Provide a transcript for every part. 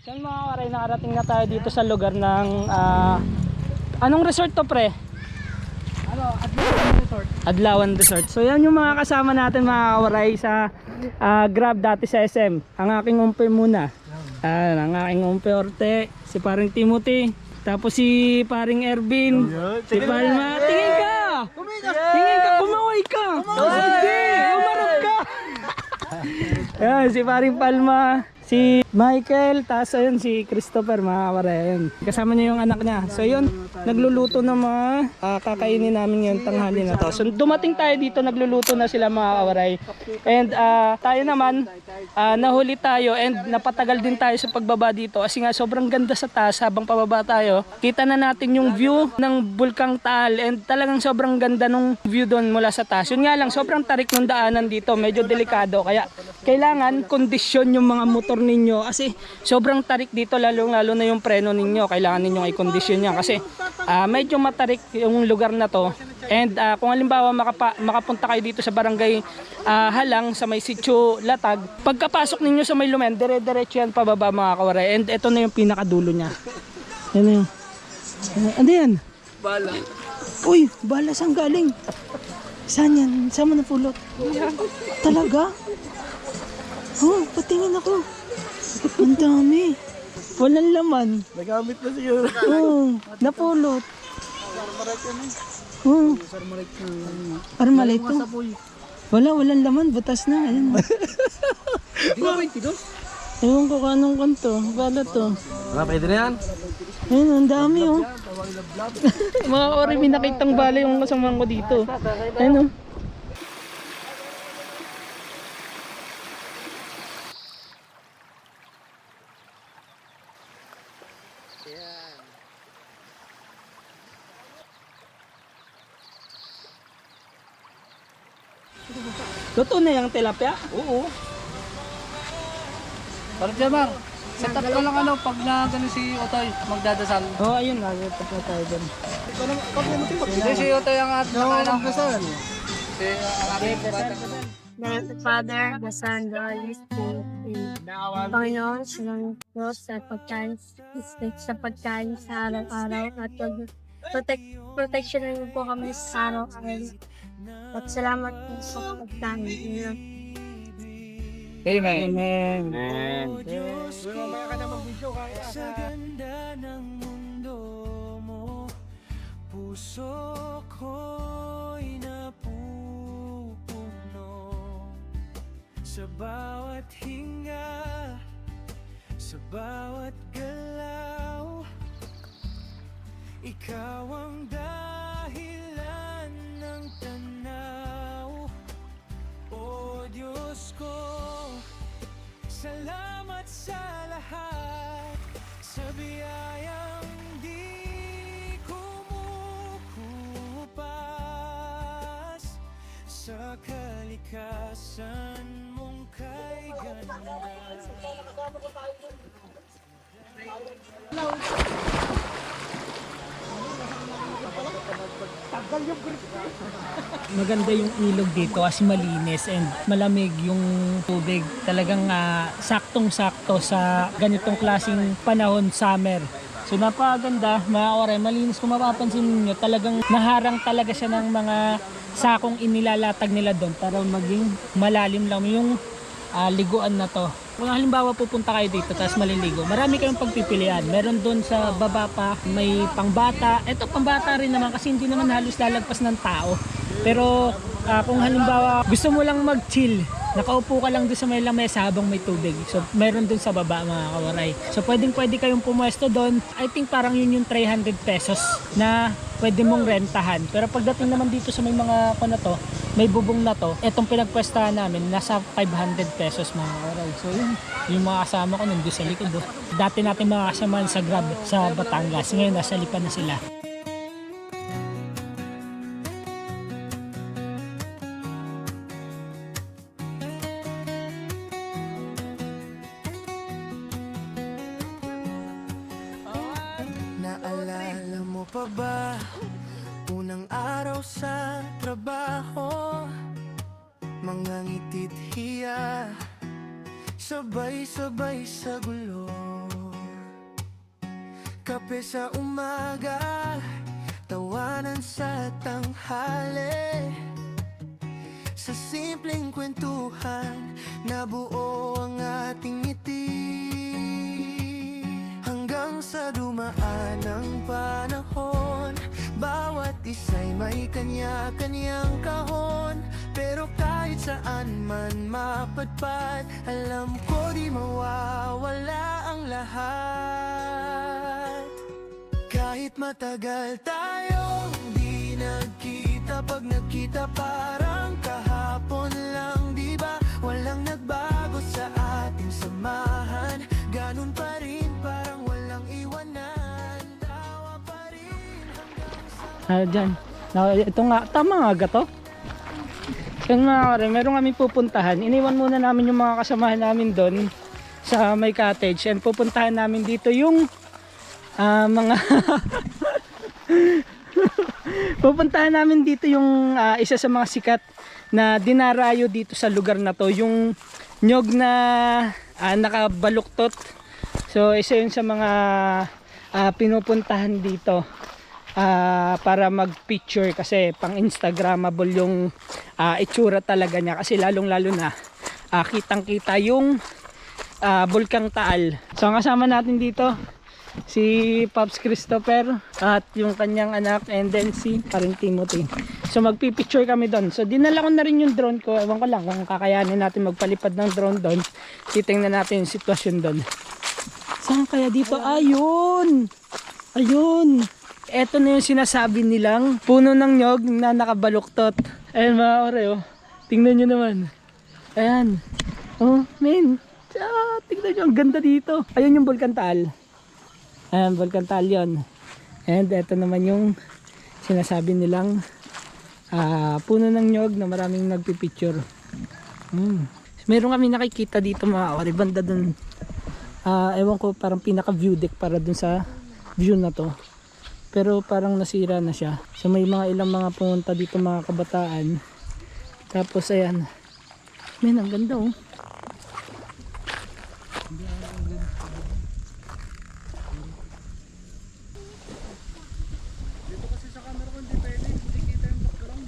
So mga kawaray, nakarating na tayo dito sa lugar ng anong resort to pre? Adlawan Resort. Adlawan Resort. So yan yung mga kasama natin mga kawaray sa Grab dati sa SM. Ang aking umpe muna. Ang aking umpe Orte, si paring Timothy, tapos si paring Ervin, si Palma. Tingin ka! Tingin ka, kumaway ka! Sige, umarap ka! Ayan, si paring Palma, si Michael, tapos ayun si Christopher mga kawaray. Ayun. Kasama niya yung anak niya. So yun, nagluluto ng mga kakainin namin yung tanghali na to. So dumating tayo dito, nagluluto na sila mga kawaray. And tayo naman, nahuli tayo and napatagal din tayo sa pagbaba dito. Kasi nga sobrang ganda sa taas habang pababa tayo. Kita na natin yung view ng Bulkang Taal and talagang sobrang ganda nung view doon mula sa taas. Yun nga lang, sobrang tarik ng daanan dito. Medyo delikado. Kaya kailangan kondisyon yung mga motor ninyo kasi sobrang tarik dito, lalo na yung preno ninyo, kailangan ninyong i-condition yan kasi medyo matarik yung lugar na to. And kung halimbawa makapunta kayo dito sa barangay Halang sa may Sitio Latag, pagkapasok ninyo sa may Lumen, dire-diretso yan pababa mga kawaray. And ito na yung pinakadulo niya. Yan na yun. Ano yan? Bala. Uy, bala saan galing? Saan yan? Saan mo napulot? Talaga? Oh, patingin ako. Ang dami. Walang laman. Nagamit na siguro. Oo, napulot. Oo. Armalay to. Walang laman, butas na. Ayan. Di ba 22? Ewan ko kanong kanto. Bala to. Pwede na yan. Ayun, ang dami oh. Mga ori, may nakitang bala yung kasamang ko dito. Ayun oh. Luto na yung tilapia? Oo. Parang dyan bang, set up ko lang ano, pag na gano'n si Otoy, magdadasal. Oo, ayun nga. Tapos na tayo dyan. Hindi si Otoy ang at magdasal. Si ang aking bata. The Father, the Son, the Holy Spirit. Panginoon, silang Diyos sa pagkain, sa pagkain sa araw-araw at protection niyo po kami sa araw-araw. At salamat po sa pagkain. Amen. Amen. Sa ganda ng mundo mo, puso ko'y napupuno. Sa bawat hinga, sa bawat galaw, ikaw ang dahilan ng tanaw. O Diyos ko, salamat sa lahat, sa biyayang di kumukupas, sa kalikasan mong kay ganda. Maganda yung ilog dito kasi malinis and malamig yung tubig. Talagang saktong-sakto sa ganitong klaseng panahon, summer. So napakaganda, mga oray, malinis. Kung mapapansin niyo, talagang naharang talaga siya ng mga sakong inilalatag nila doon para maging malalim lang yung liguan na to. Kung halimbawa pupunta kayo dito tapos maliligo, marami kayong pagpipilian. Meron doon sa baba pa, may pangbata. Ito pangbata rin naman kasi hindi naman halos lalagpas ng tao. Pero kung halimbawa gusto mo lang mag-chill, nakaupo ka lang doon sa may lamesa habang may tubig. So meron doon sa baba mga kawaray. So pwede kayong pumuesto doon. I think parang yun yung 300 pesos na pwede mong rentahan. Pero pagdating naman dito sa may mga to, may bubong na to, etong pinagpwestahan namin nasa 500 pesos mga kawaray. So yun, yung mga kasama ko nandun sa likod. Dati natin mga kasama sa Grab sa Batangas. Ngayon nasa Lipa na sila. Naalala mo pa ba unang araw sa trabaho? Mga ngiti't hiya, sabay-sabay sa gulo. Kape sa umaga, tawanan sa tanghali. Sa simpleng kwentuhan, nabuo ang ating ngiti. Hanggang sa dumaan ang panahon, bawat isa'y may kanya-kanyang kahon. Pero kahit saan man mapadpad, alam ko di mawawala ang lahat. Kahit matagal tayong di nagkita, pag nagkita parang kahapon lang, di ba? Walang nagbago sa ating samahan, ganun pa rin, parang walang iwanan. Tawa pa rin hanggang sa... Dyan. Ito nga, tama nga ga to? So mga kare, meron kami pupuntahan. Iniwan muna namin yung mga kasamahan namin doon sa may cottage. And pupuntahan namin dito yung mga... pupuntahan namin dito yung isa sa mga sikat na dinarayo dito sa lugar na to. Yung nyog na nakabaluktot. So isa yun sa mga pinupuntahan dito. Para mag-picture kasi pang Instagrammable yung itsura talaga niya, kasi lalong lalo na kitang kita yung Bulkang Taal. So ang kasama natin dito si Pops Christopher at yung kanyang anak, and then si Paring Timothy. So magpipicture kami doon. So dinala ko na rin yung drone ko, ewan ko lang kung kakayanin natin magpalipad ng drone doon. Titingnan natin yung sitwasyon doon. Saan kaya dito? Ayun! Ayun! Eto na yung sinasabi nilang puno ng nyog na nakabaluktot. Ayan mga kore, oh. Tingnan nyo naman. Ayan. Oh, men. Tingnan nyo, ang ganda dito. Ayun yung Bulkang Taal. Ayan, Bulkang Taal yun. And eto naman yung sinasabi nilang puno ng nyog na maraming nagpipicture. Meron kami nakikita dito mga kore, banda dun. Ewan ko, parang pinaka view deck para dun sa view na to. Pero parang nasira na siya. So may mga ilang mga pumunta dito mga kabataan. Tapos ayan. Men, ang ganda oh. Dito kasi sa camera ko hindi pwede, hindi kita yung background.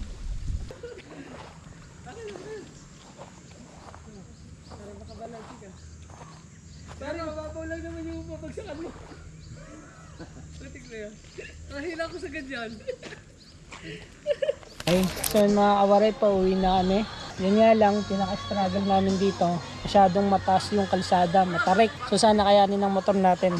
Parang nakabalagi ka. Pero mababaw lang naman yung mapagsakan mo. Patik na yan. Nahila ko sa ganyan. Ay, so yun mga kawaray, pauwi na kami. Yan nga lang, pinaka-struggle namin dito. Masyadong mataas yung kalsada, matarik. So sana kayanin ng motor natin.